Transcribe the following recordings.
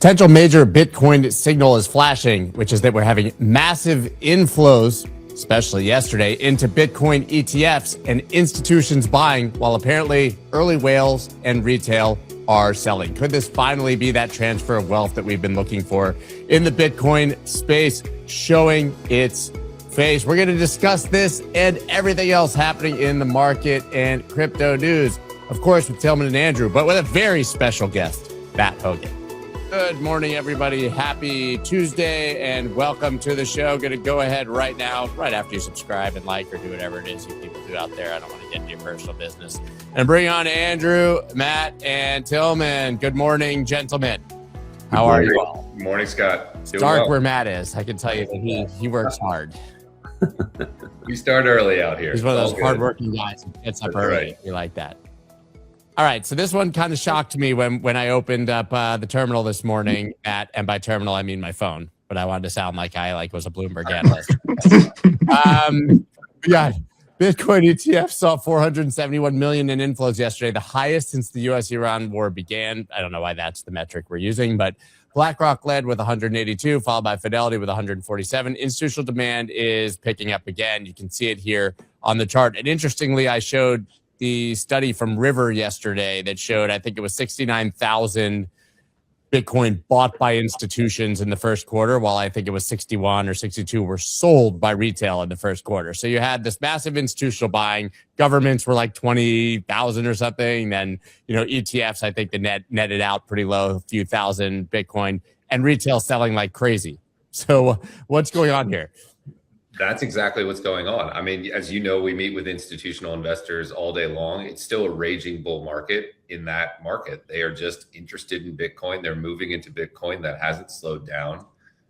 Potential major Bitcoin signal is flashing, which is that we're having massive inflows, especially yesterday, into Bitcoin ETFs and institutions buying, while apparently early whales and retail are selling. Could this finally be that transfer of wealth that we've been looking for in the Bitcoin space, showing its face? We're going to discuss this and everything else happening in the market and crypto news, of course, with Tillman and Andrew, but with a very special guest, Matt Hogan. Good morning, everybody. Happy Tuesday and welcome to the show. Going to go ahead right now, right after you subscribe and like or do whatever it is you people do out there. I don't want to get into your personal business. And bring on Andrew, Matt, and Tillman. Good morning, gentlemen. How are you all? Good morning, Scott. It's dark where Matt is. I can tell you that he works hard. We start early out here. He's one of those hardworking guys who gets up early. Right. We like that. All right, so this one kind of shocked me when I opened up the terminal this morning and by terminal I mean my phone, but I wanted to sound like I was a Bloomberg analyst. Yeah, Bitcoin ETF saw 471 million in inflows yesterday, the highest since the U.S.-Iran war began. I don't know why that's the metric we're using, but BlackRock led with 182, followed by Fidelity with 147. Institutional demand is picking up again. You can see it here on the chart. And interestingly, I showed the study from River yesterday that showed, I think it was 69,000 Bitcoin bought by institutions in the first quarter, while I think it was 61 or 62 were sold by retail in the first quarter. So you had this massive institutional buying. Governments were like 20,000 or something. Then, ETFs, I think the netted out pretty low, a few thousand Bitcoin, and retail selling like crazy. So what's going on here? That's exactly what's going on. I mean, as you know, we meet with institutional investors all day long. It's still a raging bull market in that market. They are just interested in Bitcoin. They're moving into Bitcoin. That hasn't slowed down.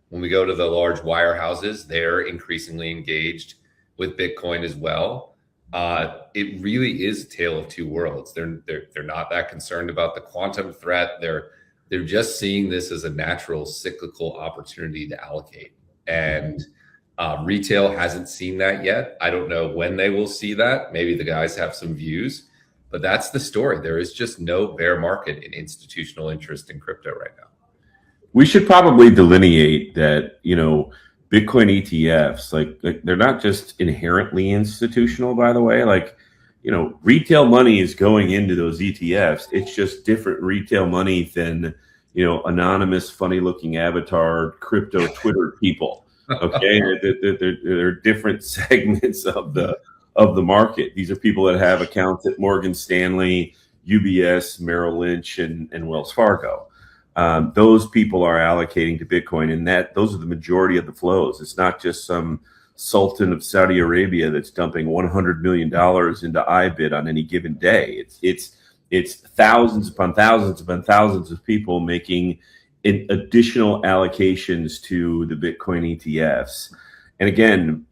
When we go to the large wirehouses, they're increasingly engaged with Bitcoin as well. It really is a tale of two worlds. They're not that concerned about the quantum threat. They're just seeing this as a natural cyclical opportunity to allocate. And retail hasn't seen that yet. I don't know when they will see that. Maybe the guys have some views, but that's the story. There is just no bear market in institutional interest in crypto right now. We should probably delineate that, Bitcoin ETFs, like they're not just inherently institutional, by the way. Retail money is going into those ETFs. It's just different retail money than, anonymous, funny looking avatar crypto Twitter people. Okay, there are different segments of the market. These are people that have accounts at Morgan Stanley, UBS, Merrill Lynch, and Wells Fargo. Those people are allocating to Bitcoin, and those are the majority of the flows. It's not just some sultan of Saudi Arabia that's dumping $100 million into IBIT on any given day. It's thousands upon thousands upon thousands of people making additional allocations to the Bitcoin ETFs. And again,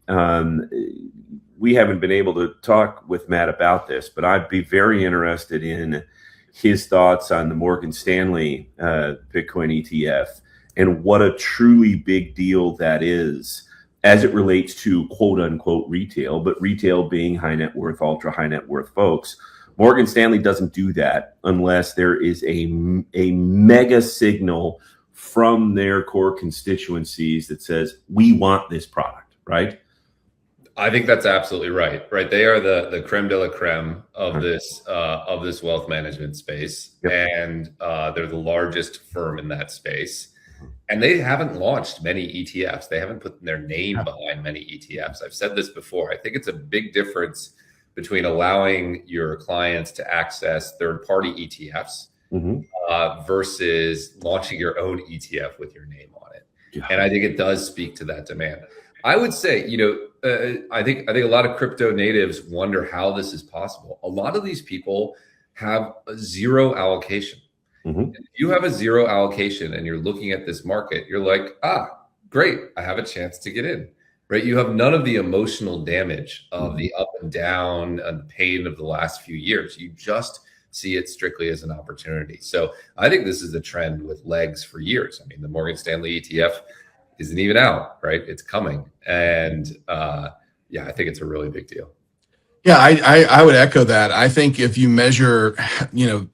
we haven't been able to talk with Matt about this, but I'd be very interested in his thoughts on the Morgan Stanley Bitcoin ETF and what a truly big deal that is as it relates to quote unquote retail, but retail being high net worth, ultra high net worth folks. Morgan Stanley doesn't do that unless there is a mega signal from their core constituencies that says, we want this product, right? I think that's absolutely right. They are the creme de la creme of this wealth management space. Yep. And they're the largest firm in that space. And they haven't launched many ETFs. They haven't put their name behind many ETFs. I've said this before. I think it's a big difference between allowing your clients to access third-party ETFs versus launching your own ETF with your name on it. Yeah. And I think it does speak to that demand. I would say, I think a lot of crypto natives wonder how this is possible. A lot of these people have a zero allocation. Mm-hmm. If you have a zero allocation and you're looking at this market, you're like, great, I have a chance to get in. Right? You have none of the emotional damage of the up and down and the pain of the last few years. You just see it strictly as an opportunity. So I think this is a trend with legs for years. I mean, the Morgan Stanley ETF isn't even out, right? It's coming. And I think it's a really big deal. Yeah, I would echo that. I think if you measure,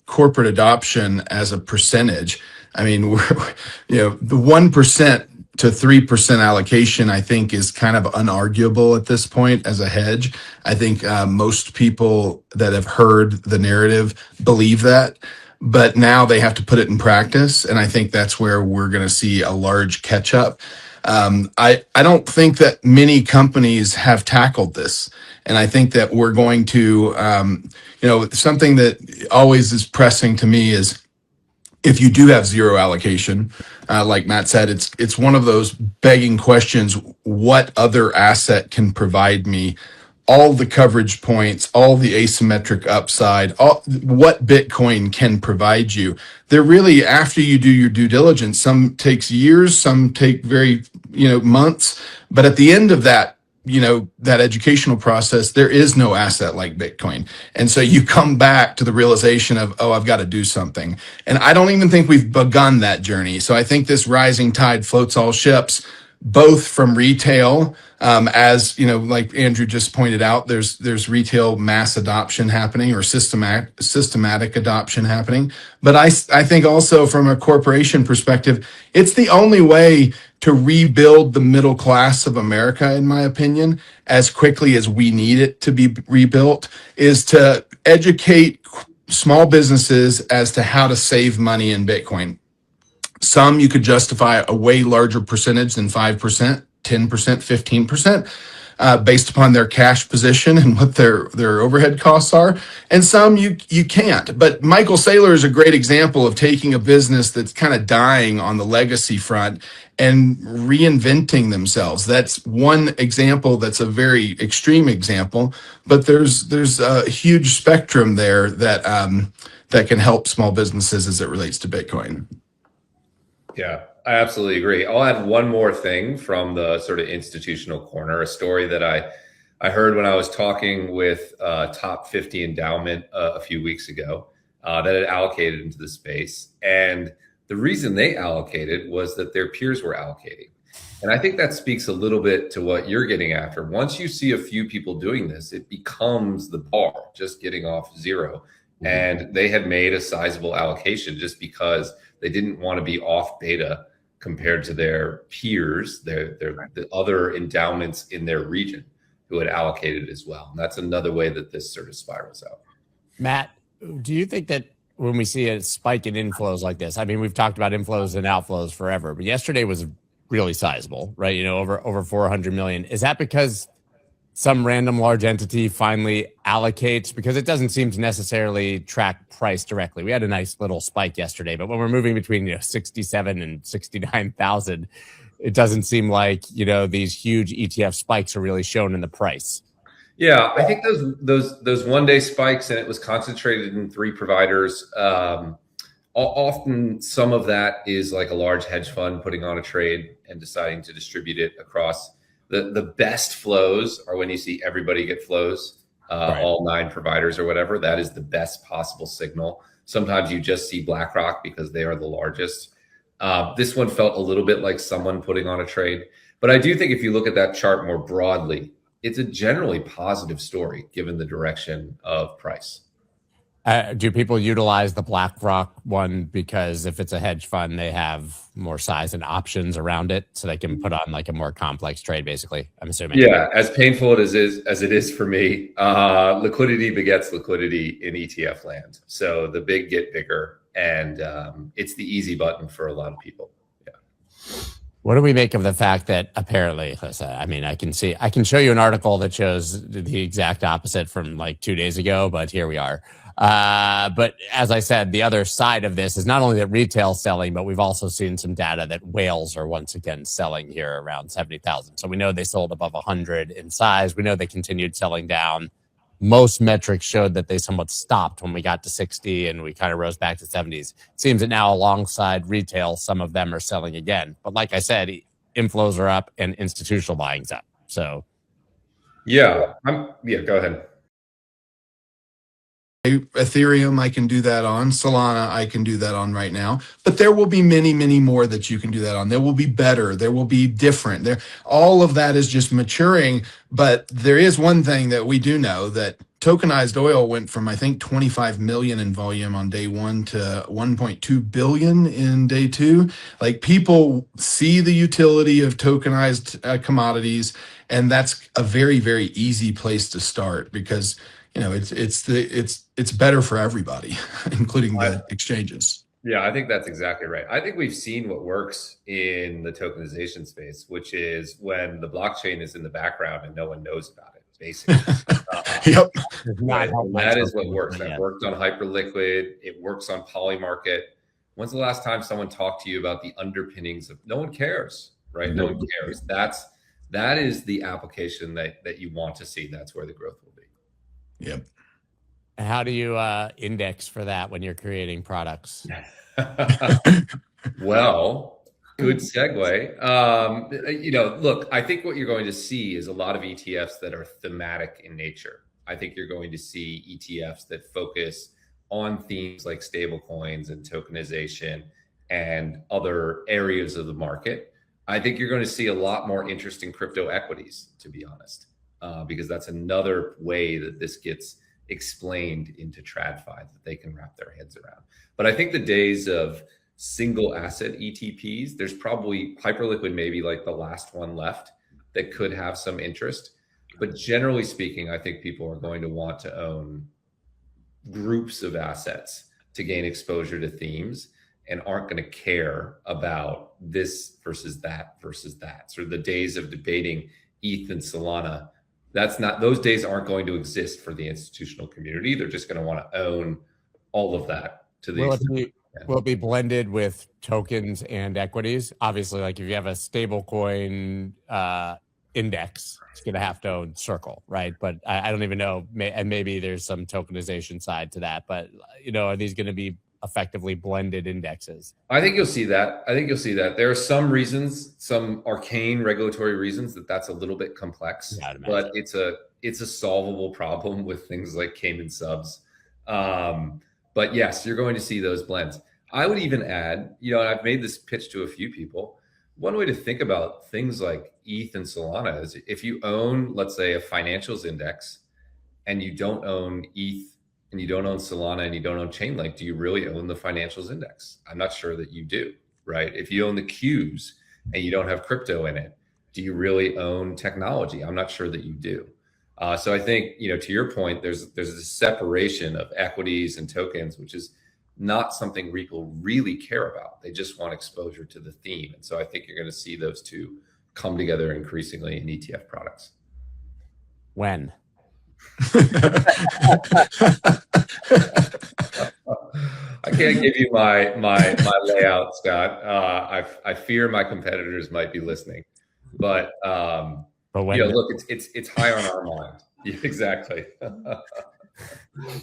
corporate adoption as a percentage, I mean, the 1% to 3% allocation, I think, is kind of unarguable at this point as a hedge. I think most people that have heard the narrative believe that, but now they have to put it in practice. And I think that's where we're going to see a large catch up. I don't think that many companies have tackled this. And I think that we're going to, something that always is pressing to me is, if you do have zero allocation, like Matt said, it's one of those begging questions: what other asset can provide me all the coverage points, all the asymmetric upside, what Bitcoin can provide you? They're really, after you do your due diligence, some takes years, some take very, months, but at the end of that, that educational process, there is no asset like Bitcoin. And so you come back to the realization of, oh, I've got to do something. And I don't even think we've begun that journey. So I think this rising tide floats all ships, both from retail, as like Andrew just pointed out, there's retail mass adoption happening, or systematic adoption happening. But I think also from a corporation perspective, it's the only way to rebuild the middle class of America, in my opinion, as quickly as we need it to be rebuilt, is to educate small businesses as to how to save money in Bitcoin. Some you could justify a way larger percentage than 5%, 10%, 15%, based upon their cash position and what their overhead costs are. And some you can't. But Michael Saylor is a great example of taking a business that's kind of dying on the legacy front and reinventing themselves. That's one example. That's a very extreme example, but there's a huge spectrum there that can help small businesses as it relates to Bitcoin. Yeah, I absolutely agree. I'll add one more thing from the sort of institutional corner, a story that I heard when I was talking with top 50 endowment a few weeks ago that had allocated into the space. And the reason they allocated was that their peers were allocating. And I think that speaks a little bit to what you're getting after. Once you see a few people doing this, it becomes the bar, just getting off zero. And they had made a sizable allocation just because they didn't want to be off beta compared to their peers, the other endowments in their region who had allocated as well. And that's another way that this sort of spirals out. Matt, do you think that when we see a spike in inflows like this, I mean, we've talked about inflows and outflows forever, but yesterday was really sizable, right? Over 400 million. Is that because some random large entity finally allocates? Because it doesn't seem to necessarily track price directly. We had a nice little spike yesterday, but when we're moving between 67 and 69,000, it doesn't seem like these huge ETF spikes are really shown in the price. Yeah, I think those one-day spikes, and it was concentrated in 3 providers. Often some of that is like a large hedge fund putting on a trade and deciding to distribute it across. The best flows are when you see everybody get flows, right. All 9 providers or whatever. That is the best possible signal. Sometimes you just see BlackRock because they are the largest. This one felt a little bit like someone putting on a trade. But I do think if you look at that chart more broadly, it's a generally positive story given the direction of price. Do people utilize the BlackRock one because if it's a hedge fund, they have more size and options around it, so they can put on like a more complex trade, basically, I'm assuming? Yeah, as painful as it is for me, liquidity begets liquidity in ETF land. So the big get bigger, and it's the easy button for a lot of people. Yeah. What do we make of the fact that apparently, I mean, I can show you an article that shows the exact opposite from like 2 days ago, but here we are. But as I said, the other side of this is not only that retail selling, but we've also seen some data that whales are once again selling here around 70,000. So we know they sold above 100 in size. We know they continued selling down. Most metrics showed that they somewhat stopped when we got to 60 and we kind of rose back to 70s. It seems that now alongside retail, some of them are selling again. But like I said, inflows are up and institutional buying's up. So yeah, go ahead. Ethereum, I can do that on. Solana, I can do that on right now. But there will be many, many more that you can do that on. There will be better. There will be different. All of that is just maturing. But there is one thing that we do know, that tokenized oil went from, I think, 25 million in volume on day one to 1.2 billion in day two. Like, people see the utility of tokenized commodities, and that's a very, very easy place to start because, it's better for everybody, including the exchanges. Yeah, I think that's exactly right. I think we've seen what works in the tokenization space, which is when the blockchain is in the background and no one knows about it, basically. Yep. That is what works. That worked on Hyperliquid. It works on Polymarket. When's the last time someone talked to you about the underpinnings of? No one cares, right? No one cares. That is the application that you want to see. That's where the growth will be. Yep. How do you index for that when you're creating products? Well, good segue. Look, I think what you're going to see is a lot of ETFs that are thematic in nature. I think you're going to see ETFs that focus on themes like stablecoins and tokenization and other areas of the market. I think you're going to see a lot more interest in crypto equities, to be honest, because that's another way that this gets explained into TradFi that they can wrap their heads around. But I think the days of single asset ETPs, there's probably Hyperliquid, maybe like the last one left that could have some interest. But generally speaking, I think people are going to want to own groups of assets to gain exposure to themes and aren't going to care about this versus that versus that. Sort of the days of debating ETH and Solana, those days aren't going to exist for the institutional community. They're just going to want to own all of that to the Will it be blended with tokens and equities? Obviously, like if you have a stable coin index, it's going to have to own Circle, right? But I don't even know, and maybe there's some tokenization side to that, but are these going to be effectively blended indexes? I think you'll see that. There are some reasons, some arcane regulatory reasons that's a little bit complex, but it's a solvable problem with things like Cayman subs. But yes, you're going to see those blends. I would even add, and I've made this pitch to a few people. One way to think about things like ETH and Solana is if you own, let's say, a financials index and you don't own ETH and you don't own Solana and you don't own Chainlink, do you really own the financials index? I'm not sure that you do, right? If you own the Qs and you don't have crypto in it, do you really own technology? I'm not sure that you do. So I think, to your point, there's a separation of equities and tokens, which is not something people really care about. They just want exposure to the theme. And so I think you're going to see those two come together increasingly in ETF products. When? I can't give you my layout, Scott. I fear my competitors might be listening, but when, look, it's high on our mind. Yeah, exactly.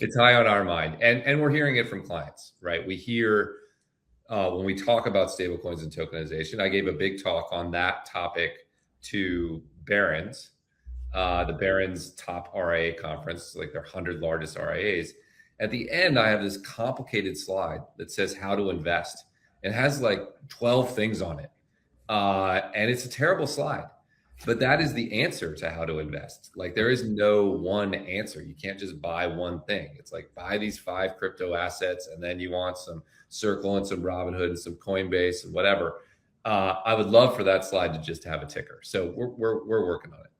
It's high on our mind, and we're hearing it from clients, right? We hear when we talk about stablecoins and tokenization. I gave a big talk on that topic to Barron's. The Barron's top RIA conference, like their 100 largest RIAs. At the end, I have this complicated slide that says how to invest. It has like 12 things on it. And it's a terrible slide, but that is the answer to how to invest. Like there is no one answer. You can't just buy one thing. It's like buy these 5 crypto assets and then you want some Circle and some Robinhood and some Coinbase and whatever. I would love for that slide to just have a ticker. So we're working on it.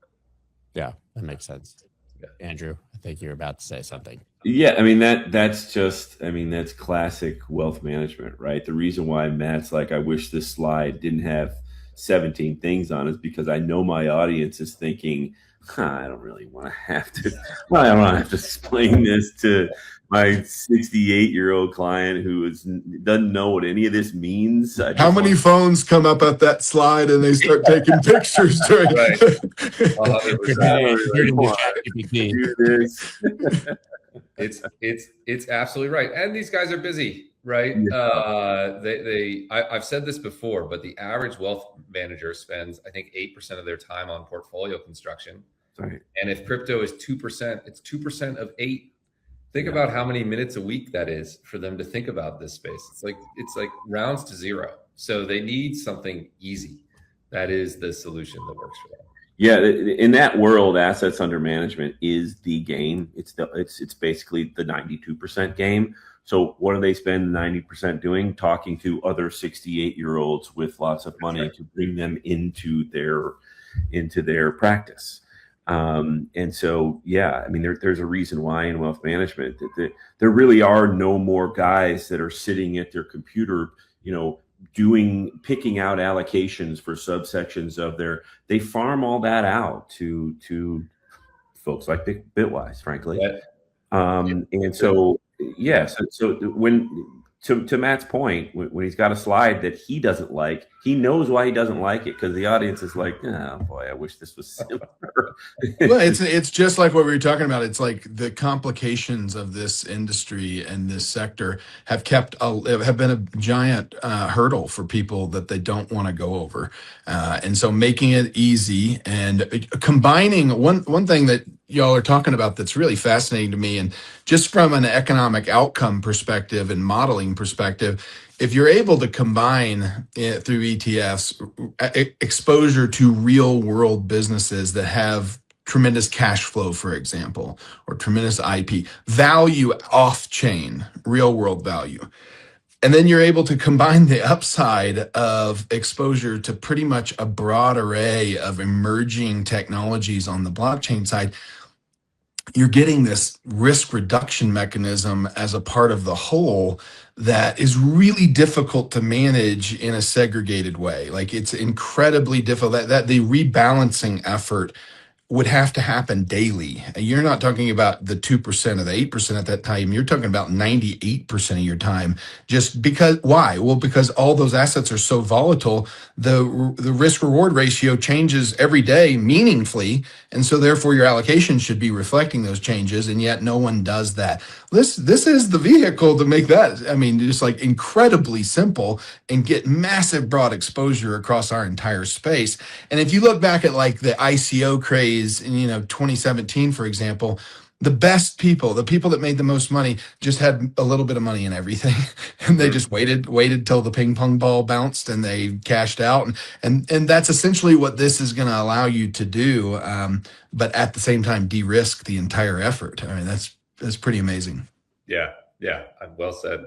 Yeah, that makes sense. Yeah. Andrew, I think you're about to say something. Yeah, I mean that's classic wealth management, right? The reason why Matt's like, I wish this slide didn't have 17 things on it is because I know my audience is thinking, I don't really want to have to. I don't want to have to explain this to my 68-year-old client who doesn't know what any of this means. How many phones come up at that slide and they start taking pictures during? Right. 100%. It's absolutely right, and these guys are busy, right? Yeah. I've said this before, but the average wealth manager spends, I think, 8% of their time on portfolio construction. Right. And if crypto is 2%, it's 2% of 8. Think about how many minutes a week that is for them to think about this space. It's like rounds to zero. So they need something easy. That is the solution that works for them. Yeah, in that world, assets under management is the game. It's basically the 92% game. So what do they spend 90% doing? Talking to other 68-year-olds with lots of money to bring them into their practice. And so, yeah, I mean, there's a reason why in wealth management that there really are no more guys that are sitting at their computer, picking out allocations for subsections of they farm all that out to folks like Bitwise, frankly. Yeah. And so, yes. So when, to Matt's point, when he's got a slide that he doesn't like, he knows why he doesn't like it, because the audience is like, oh boy, I wish this was simpler. Well, it's just like what we were talking about. It's like the complications of this industry and this sector have been a giant hurdle for people that they don't want to go over, and so making it easy and combining one thing that y'all are talking about that's really fascinating to me, and just from an economic outcome perspective and modeling perspective, if you're able to combine through ETFs exposure to real world businesses that have tremendous cash flow, for example, or tremendous IP value off chain, real world value. And then you're able to combine the upside of exposure to pretty much a broad array of emerging technologies on the blockchain side. You're getting this risk reduction mechanism as a part of the whole that is really difficult to manage in a segregated way. Like, it's incredibly difficult. That the rebalancing effort would have to happen daily. You're not talking about the 2% or the 8% at that time. You're talking about 98% of your time. Just because, why? Well, because all those assets are so volatile, the risk reward ratio changes every day meaningfully. And so therefore your allocation should be reflecting those changes. And yet no one does that. This is the vehicle to make that, I mean, just like incredibly simple and get massive broad exposure across our entire space. And if you look back at like the ICO craze in 2017, for example, the best people, the people that made the most money, just had a little bit of money in everything, and they just waited till the ping pong ball bounced and they cashed out, and that's essentially what this is going to allow you to do, but at the same time de-risk the entire effort. I mean, that's pretty amazing. Yeah, well said.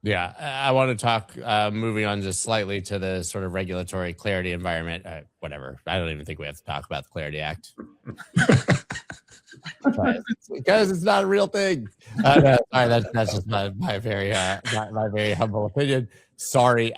Yeah, I want to talk, moving on just slightly to the sort of regulatory clarity environment. Whatever. I don't even think we have to talk about the Clarity Act. Because it's not a real thing. No, sorry, that's just my very humble opinion. Sorry.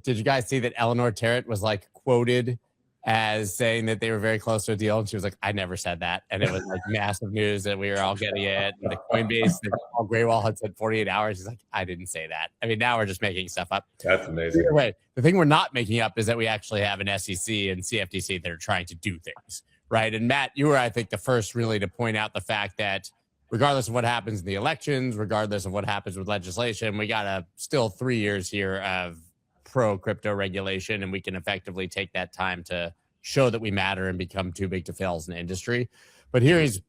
Did you guys see that Eleanor Terrett was like quoted as saying that they were very close to a deal, and she was like, I never said that, and it was like massive news that we were all getting it, and the Coinbase, Paul Graywall had said 48 hours. He's like, I didn't say that. I mean, now we're just making stuff up. That's amazing. Either way, the thing we're not making up is that we actually have an SEC and CFTC that are trying to do things, right? And Matt, you were, I think, the first really to point out the fact that regardless of what happens in the elections, regardless of what happens with legislation, we got still 3 years here of pro-crypto regulation, and we can effectively take that time to show that we matter and become too big to fail as an industry. But here he's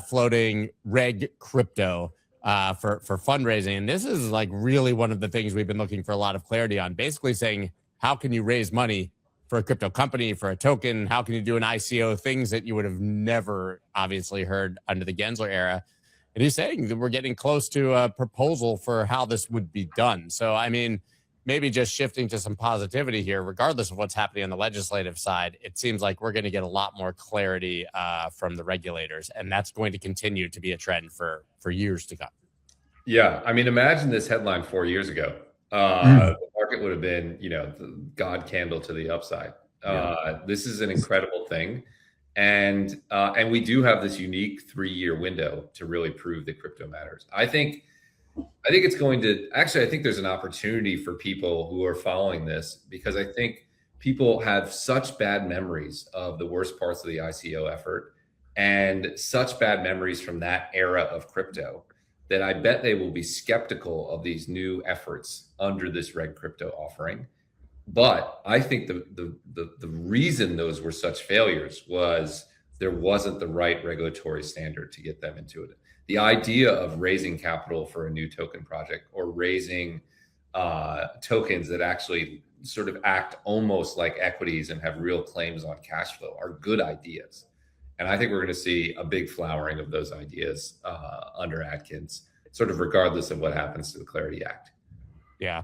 floating reg crypto for fundraising. And this is like really one of the things we've been looking for a lot of clarity on, basically saying, how can you raise money for a crypto company, for a token? How can you do an ICO? Things that you would have never obviously heard under the Gensler era. And he's saying that we're getting close to a proposal for how this would be done. So, I mean, maybe just shifting to some positivity here, regardless of what's happening on the legislative side, it seems like we're going to get a lot more clarity from the regulators, and that's going to continue to be a trend for years to come. Yeah, I mean, imagine this headline 4 years ago. The market would have been, the God candle to the upside. This is an incredible thing. And we do have this unique 3-year window to really prove that crypto matters. I think it's going to I think there's an opportunity for people who are following this, because I think people have such bad memories of the worst parts of the ICO effort and such bad memories from that era of crypto that I bet they will be skeptical of these new efforts under this Reg Crypto offering. But I think the reason those were such failures was there wasn't the right regulatory standard to get them into it. The idea of raising capital for a new token project or raising tokens that actually sort of act almost like equities and have real claims on cash flow are good ideas. And I think we're going to see a big flowering of those ideas under Atkins, sort of regardless of what happens to the Clarity Act. Yeah.